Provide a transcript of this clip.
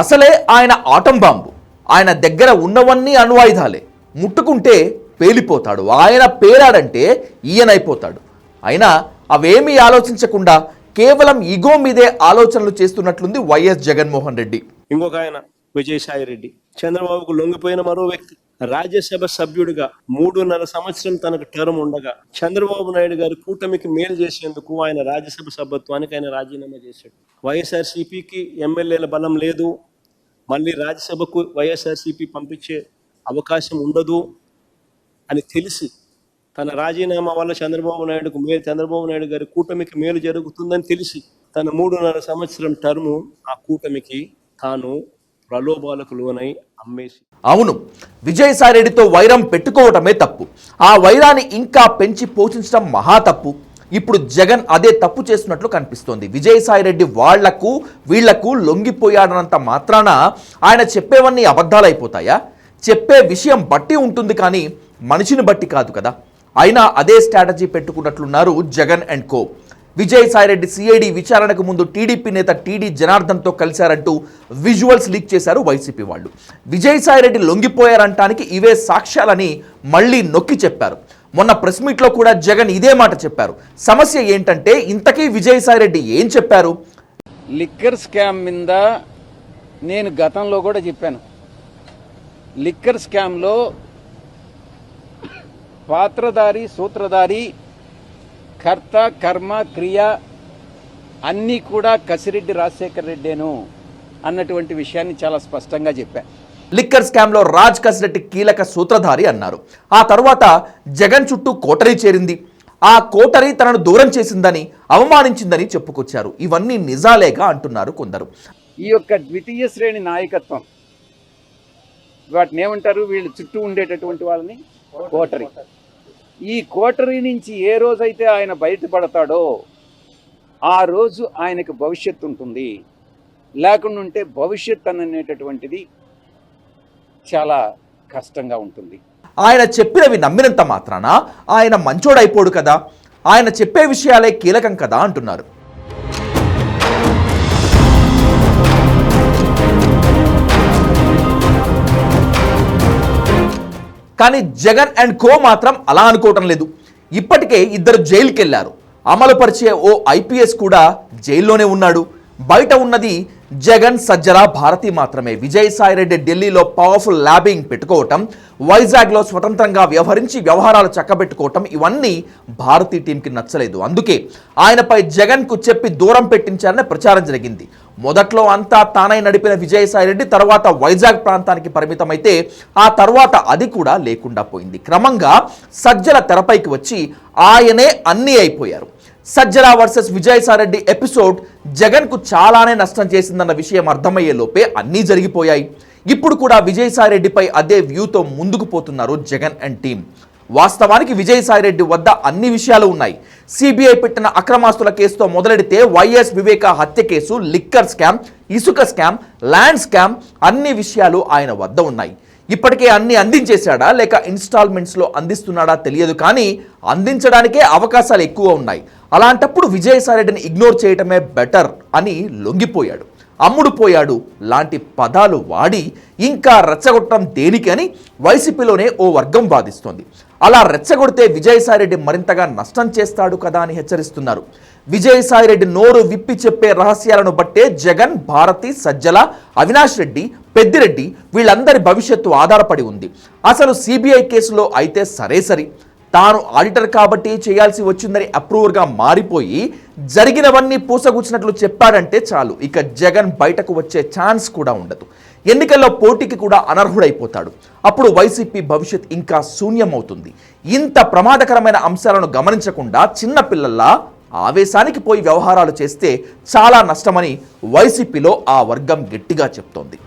అసలే ఆయన atom bomb. ఆయన దగ్గర ఉన్నవన్నీ అణ్వాయుధాలే. ముట్టుకుంటే పేలిపోతాడు. ఆయన పేలాడంటే ఈయనైపోతాడు. అయినా అవేమీ ఆలోచించకుండా కేవలం ఈగో మీదే ఆలోచనలు చేస్తున్నట్లుంది వైఎస్ జగన్మోహన్ రెడ్డి. ఇంకొక ఆయన విజయసాయి రెడ్డి, చంద్రబాబుకు లొంగిపోయిన మరో వ్యక్తి. రాజ్యసభ సభ్యుడిగా 3.5 సంవత్సరం తనకు టర్మ్ ఉండగా చంద్రబాబు నాయుడు గారి కూటమికి మేలు చేసేందుకు ఆయన రాజ్యసభ సభ్యత్వానికి ఆయన రాజీనామా చేశాడు. వైఎస్ఆర్సీపీకి ఎమ్మెల్యేల బలం లేదు, మళ్ళీ రాజ్యసభకు వైఎస్ఆర్సీపీ పంపించే అవకాశం ఉండదు అని తెలిసి తన రాజీనామా వల్ల చంద్రబాబు నాయుడు గారి కూటమికి మేలు జరుగుతుందని తెలిసి తన 3.5 సంవత్సరం టర్ము ఆ కూటమికి తాను ప్రలోభాలకు లోనై అమ్మేసి. అవును, విజయసాయిరెడ్డితో వైరం పెట్టుకోవటమే తప్పు. ఆ వైరాన్ని ఇంకా పెంచి పోషించడం మహా తప్పు. ఇప్పుడు జగన్ అదే తప్పు చేస్తున్నట్లు కనిపిస్తోంది. విజయసాయిరెడ్డి వీళ్లకు లొంగిపోయాడనంత మాత్రాన ఆయన చెప్పేవన్నీ అబద్ధాలైపోతాయా? చెప్పే విషయం బట్టి ఉంటుంది కానీ మనిషిని బట్టి కాదు కదా. అయినా అదే స్ట్రాటజీ పెట్టుకున్నట్లున్నారు Jagan and co. Vijayasai Reddy CID విచారణకు ముందు టీడీపీ నేత టీడీ జనార్దన్తో కలిశారంటూ విజువల్స్ లీక్ చేశారు వైసీపీ వాళ్ళు. విజయసాయిరెడ్డి లొంగిపోయారంటానికి ఇవే సాక్ష్యాలని మళ్ళీ నొక్కి చెప్పారు. మొన్న ప్రెస్ మీట్లో కూడా జగన్ ఇదే మాట చెప్పారు. సమస్య ఏంటంటే ఇంతకీ విజయసాయిరెడ్డి ఏం చెప్పారు? లిక్కర్ స్కామ్ మీద నేను గతంలో కూడా చెప్పాను. లిక్కర్ స్కామ్లో పాత్రధారి, సూత్రధారి, కర్త, కర్మ, క్రియ అన్నీ కూడా కసిరెడ్డి రాజశేఖర రెడ్డేను అన్నటువంటి విషయాన్ని చాలా స్పష్టంగా చెప్పాను. లిక్కర్ స్కామ్లో రాజ్ కసిరెడ్డి కీలక సూత్రధారి అన్నారు. ఆ తర్వాత జగన్ చుట్టూ కోటరీ చేరింది. ఆ కోటరీ తనను దూరం చేసిందని, అవమానించిందని చెప్పుకొచ్చారు. ఇవన్నీ నిజాలేగా అంటున్నారు కొందరు. ఈ యొక్క ద్వితీయ శ్రేణి నాయకత్వం, వాటిని ఏమంటారు, వీళ్ళు చుట్టూ ఉండేటటువంటి వాళ్ళని కోటరీ. ఈ కోటరీ నుంచి ఏ రోజైతే ఆయన బయటపడతాడో ఆ రోజు ఆయనకు భవిష్యత్తు ఉంటుంది. లేకుండా ఉంటే భవిష్యత్ అనేటటువంటిది చాలా కష్టంగా ఉంటుంది. ఆయన చెప్పినవి నమ్మినంత మాత్రాన ఆయన మంచోడైపోడు కదా, ఆయన చెప్పే విషయాలే కీలకం కదా అంటున్నారు. కానీ జగన్ అండ్ కో మాత్రం అలా అనుకోవటం లేదు. ఇప్పటికే ఇద్దరు జైలుకి వెళ్ళారు. అమలుపరిచే ఓ ఐపీఎస్ కూడా జైల్లోనే ఉన్నాడు. బయట ఉన్నది జగన్, సజ్జల, భారతి మాత్రమే. విజయసాయిరెడ్డి ఢిల్లీలో పవర్ఫుల్ ల్యాబింగ్ పెట్టుకోవటం, వైజాగ్లో స్వతంత్రంగా వ్యవహరించి వ్యవహారాలు చక్కబెట్టుకోవటం, ఇవన్నీ భారతీ టీంకి నచ్చలేదు. అందుకే ఆయనపై జగన్కు చెప్పి దూరం పెట్టించారనే ప్రచారం జరిగింది. మొదట్లో అంతా తానై నడిపిన విజయసాయిరెడ్డి తర్వాత వైజాగ్ ప్రాంతానికి పరిమితమైతే ఆ తర్వాత అది కూడా లేకుండా పోయింది. క్రమంగా సజ్జల తెరపైకి వచ్చి ఆయనే అన్నీ అయిపోయారు. సజ్జల వర్సెస్ విజయసాయిరెడ్డి ఎపిసోడ్ జగన్కు చాలానే నష్టం చేసిందన్న విషయం అర్థమయ్యే లోపే అన్నీ జరిగిపోయాయి. ఇప్పుడు కూడా విజయసాయిరెడ్డిపై అదే వ్యూతో ముందుకు పోతున్నారు జగన్ అండ్ టీం. వాస్తవానికి విజయసాయిరెడ్డి వద్ద అన్ని విషయాలు ఉన్నాయి. సిబిఐ పెట్టిన అక్రమాస్తుల కేసుతో మొదలెడితే వైఎస్ వివేక హత్య కేసు, లిక్కర్ స్కామ్, ఇసుక స్కామ్, ల్యాండ్ స్కామ్, అన్ని విషయాలు ఆయన వద్ద ఉన్నాయి. ఇప్పటికే అన్ని అందించేశాడా లేక ఇన్స్టాల్మెంట్స్లో అందిస్తున్నాడా తెలియదు, కానీ అందించడానికే అవకాశాలు ఎక్కువ ఉన్నాయి. అలాంటప్పుడు విజయసాయిరెడ్డిని ఇగ్నోర్ చేయటమే బెటర్ అని లొంగిపోయాడు, అమ్ముడు పోయాడు లాంటి పదాలు వాడి ఇంకా రెచ్చగొట్టడం దేనికి అని వైసీపీలోనే ఓ వర్గం వాదిస్తోంది. అలా రెచ్చగొడితే విజయసాయిరెడ్డి మరింతగా నష్టం చేస్తాడు కదా అని హెచ్చరిస్తున్నారు. విజయసాయిరెడ్డి నోరు విప్పి చెప్పే రహస్యాలను బట్టే జగన్, భారతి, సజ్జల, అవినాష్ రెడ్డి, పెద్దిరెడ్డి వీళ్ళందరి భవిష్యత్తు ఆధారపడి ఉంది. అసలు సిబిఐ కేసులో అయితే సరే, తాను ఆడిటర్ కాబట్టి చేయాల్సి వచ్చిందని అప్రూవర్గా మారిపోయి జరిగినవన్నీ పూసగుచ్చినట్లు చెప్పాడంటే చాలు, ఇక జగన్ బయటకు వచ్చే ఛాన్స్ కూడా ఉండదు. ఎన్నికల్లో పోటీకి కూడా అనర్హుడైపోతాడు. అప్పుడు వైసీపీ భవిష్యత్ ఇంకా శూన్యమవుతుంది. ఇంత ప్రమాదకరమైన అంశాలను గమనించకుండా చిన్నపిల్లల్లా ఆవేశానికి పోయి వ్యవహారాలు చేస్తే చాలా నష్టమని వైసీపీలో ఆ వర్గం గట్టిగా చెప్తోంది.